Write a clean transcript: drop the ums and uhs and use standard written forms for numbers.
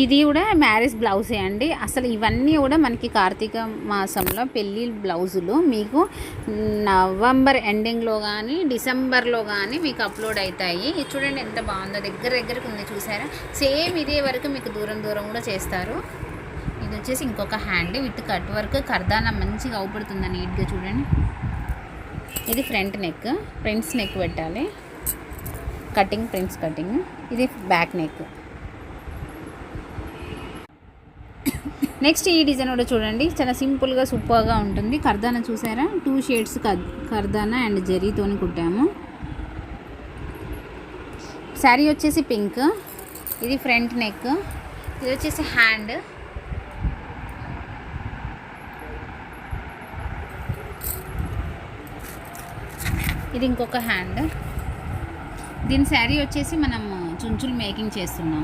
ఇది కూడా మ్యారేజ్ బ్లౌజే అండి. అసలు ఇవన్నీ కూడా మనకి కార్తీక మాసంలో పెళ్ళి బ్లౌజులు మీకు నవంబర్ ఎండింగ్లో కానీ డిసెంబర్లో కానీ మీకు అప్లోడ్ అవుతాయి. ఇది చూడండి ఎంత బాగుందో, దగ్గరకు ఉంది చూసారా. సేమ్ ఇదే వరకు మీకు దూరం కూడా చేస్తారు. ఇది వచ్చేసి ఇంకొక హ్యాండ్ విత్ కట్ వర్క్, కర్దానా మంచిగా అవుపడుతుంది నీట్గా చూడండి. ఇది ఫ్రంట్ నెక్, ఫ్రంట్స్ నెక్ పెట్టాలి, కటింగ్ ఫ్రంట్స్ కటింగ్. ఇది బ్యాక్ నెక్. నెక్స్ట్ ఈ డిజైన్ కూడా చూడండి, చాలా సింపుల్గా సూపర్గా ఉంటుంది. కర్దానా చూసారా, 2 షేడ్స్ కర్దానా అండ్ జరీతోని కుట్టాము. శారీ వచ్చేసి పింక్. ఇది ఫ్రంట్ నెక్, ఇది వచ్చేసి హ్యాండ్. ఇది ఇంకొక హ్యాండ్. దీని శారీ వచ్చేసి మనం చుంచులు మేకింగ్ చేస్తున్నాం.